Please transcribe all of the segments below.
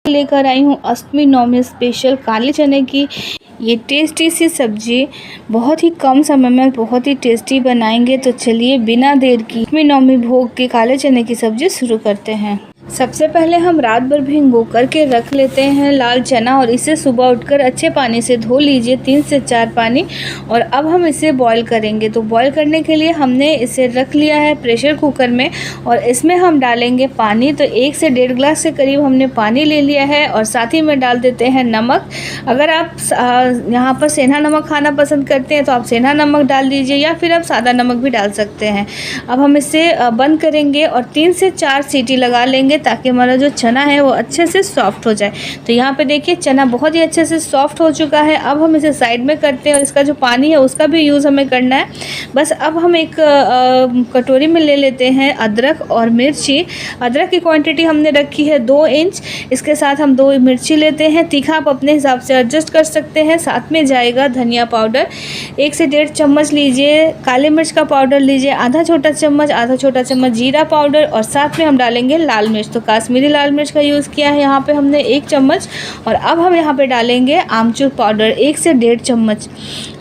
लेकर आई हूँ अष्टमी नवमी स्पेशल काले चने की ये टेस्टी सी सब्जी। बहुत ही कम समय में बहुत ही टेस्टी बनाएंगे। तो चलिए बिना देर की अष्टमी नवमी भोग के काले चने की सब्जी शुरू करते हैं। सबसे पहले हम रात भर भिगो करके रख लेते हैं लाल चना और इसे सुबह उठकर अच्छे पानी से धो लीजिए 3 से 4 पानी। और अब हम इसे बॉईल करेंगे। तो बॉईल करने के लिए हमने इसे रख लिया है प्रेशर कुकर में और इसमें हम डालेंगे पानी। तो 1 से 1.5 गिलास के करीब हमने पानी ले लिया है और साथ ही में डाल देते हैं नमक। अगर आप यहाँ पर सेंधा नमक खाना पसंद करते हैं तो आप सेंधा नमक डाल दीजिए या फिर आप सादा नमक भी डाल सकते हैं। अब हम इसे बंद करेंगे और 3 से 4 सीटी लगा लेंगे ताकि हमारा जो चना है वो अच्छे से सॉफ्ट हो जाए। तो यहाँ पे देखिए चना बहुत ही अच्छे से सॉफ्ट हो चुका है। अब हम इसे साइड में करते हैं और इसका जो पानी है उसका भी यूज़ हमें करना है। बस अब हम एक कटोरी में ले लेते हैं अदरक और मिर्ची। अदरक की क्वांटिटी हमने रखी है 2 इंच। इसके साथ हम 2 मिर्ची लेते हैं। तीखा आप अपने हिसाब से एडजस्ट कर सकते हैं। साथ में जाएगा धनिया पाउडर 1 से 1.5 चम्मच लीजिए। काली मिर्च का पाउडर लीजिए आधा छोटा चम्मच जीरा पाउडर और साथ में हम डालेंगे लाल मिर्च। तो काश्मीरी लाल मिर्च का यूज़ किया है यहाँ पे हमने 1 चम्मच। और अब हम यहाँ पे डालेंगे आमचूर पाउडर 1 से 1.5 चम्मच।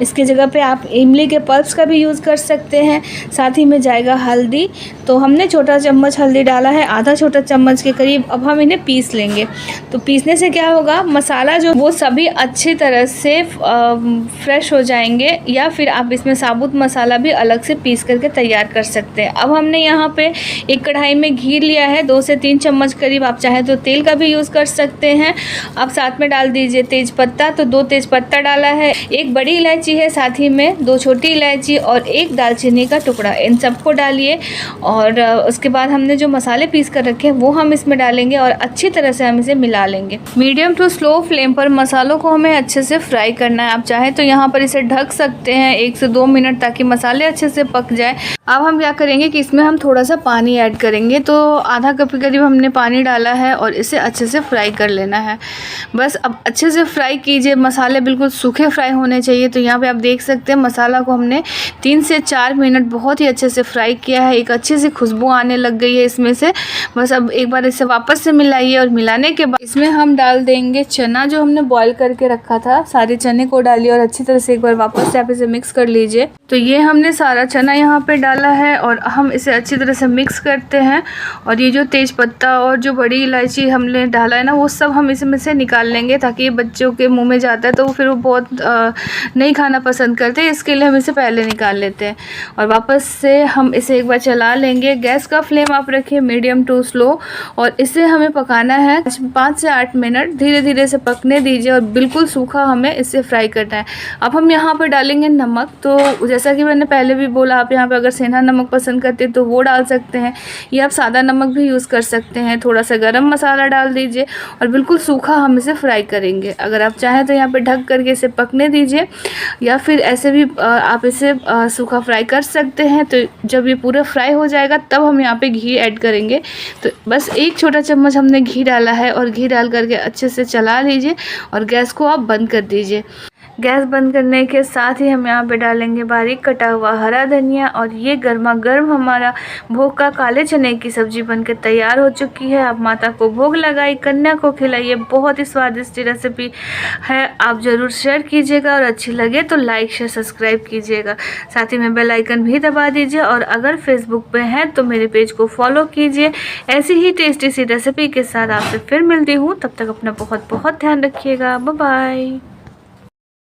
इसकी जगह पे आप इमली के पल्प्स का भी यूज़ कर सकते हैं। साथ ही में जाएगा हल्दी। तो हमने छोटा चम्मच हल्दी डाला है आधा छोटा चम्मच के करीब। अब हम इन्हें पीस लेंगे। तो पीसने से क्या होगा मसाला जो वो सभी अच्छी तरह से फ्रेश हो जाएंगे। या फिर आप इसमें साबुत मसाला भी अलग से पीस करके तैयार कर सकते हैं। अब हमने यहाँ पे एक कढ़ाई में घी लिया है 2 से 3 चम्मच करीब। आप चाहे तो तेल का भी यूज़ कर सकते हैं। अब साथ में डाल दीजिए तेज पत्ता। तो 2 तेज पत्ता डाला है। 1 बड़ी इलायची है साथ ही में 2 छोटी इलायची और 1 दालचीनी का टुकड़ा। इन सबको डालिए और उसके बाद हमने जो मसाले पीस कर रखे हैं वो हम इसमें डालेंगे और अच्छी तरह से हम इसे मिला लेंगे। मीडियम टू स्लो फ्लेम पर मसालों को हमें अच्छे से फ्राई करना है। आप चाहे तो यहाँ पर इसे ढक सकते हैं 1 से 2 मिनट ताकि मसाले अच्छे से पक जाए। अब हम क्या करेंगे कि इसमें हम थोड़ा सा पानी ऐड करेंगे। तो आधा कप के करीब हमने पानी डाला है और इसे अच्छे से फ्राई कर लेना है। बस अब अच्छे से फ्राई कीजिए। मसाले बिल्कुल सूखे फ्राई होने चाहिए। तो यहाँ पे आप देख सकते हैं मसाला को हमने 3 से 4 मिनट बहुत ही अच्छे से फ्राई किया है। एक अच्छी सी खुशबू आने लग गई है इसमें से। बस अब एक बार इसे वापस से मिलाइए और मिलाने के बाद इसमें हम डाल देंगे चना जो हमने बॉईल करके रखा था। सारे चने को डालिए और अच्छी तरह से एक बार वापस से आप इसे मिक्स कर लीजिए। तो ये हमने सारा चना यहाँ पे डाला है और हम इसे अच्छी तरह से मिक्स करते हैं। और ये जो तेज पत्ता और जो बड़ी इलायची हमने डाला है ना वो सब हम इसमें से निकाल लेंगे ताकि ये बच्चों के मुंह में जाता है तो फिर वो बहुत नहीं खाना पसंद करते। इसके लिए हम इसे पहले निकाल लेते हैं और वापस से हम इसे एक बार चला लेंगे। गैस का फ्लेम आप रखिए मीडियम टू स्लो और इसे हमें पकाना है 5 से 8 मिनट। धीरे धीरे से पकने दीजिए और बिल्कुल सूखा हमें इसे फ्राई करना है। अब हम यहाँ पर डालेंगे नमक। तो जैसा कि मैंने पहले भी बोला आप यहाँ पर अगर सेंधा नमक पसंद करते हैं तो वो डाल सकते हैं या आप सादा नमक भी यूज़ कर सकते हैं। थोड़ा सा गरम मसाला डाल दीजिए और बिल्कुल सूखा हम इसे फ्राई करेंगे। अगर आप चाहें तो यहाँ पे ढक करके इसे पकने दीजिए या फिर ऐसे भी आप इसे सूखा फ्राई कर सकते हैं। तो जब ये पूरा फ्राई हो जाएगा तब हम यहाँ पे घी ऐड करेंगे। तो बस 1 छोटा चम्मच हमने घी डाला है और घी डाल करके अच्छे से चला लीजिए और गैस को आप बंद कर दीजिए। गैस बंद करने के साथ ही हम यहाँ पे डालेंगे बारीक कटा हुआ हरा धनिया और ये गर्मा गर्म हमारा भोग का काले चने की सब्जी बनकर तैयार हो चुकी है। आप माता को भोग लगाई, कन्या को खिलाइए। बहुत ही स्वादिष्ट रेसिपी है। आप ज़रूर शेयर कीजिएगा और अच्छी लगे तो लाइक शेयर सब्सक्राइब कीजिएगा। साथ ही में बेल आइकन भी दबा दीजिए और अगर फेसबुक पे हैं तो मेरे पेज को फॉलो कीजिए। ऐसी ही टेस्टी सी रेसिपी के साथ आपसे फिर मिलती हूँ। तब तक अपना बहुत बहुत ध्यान रखिएगा। Bye bye.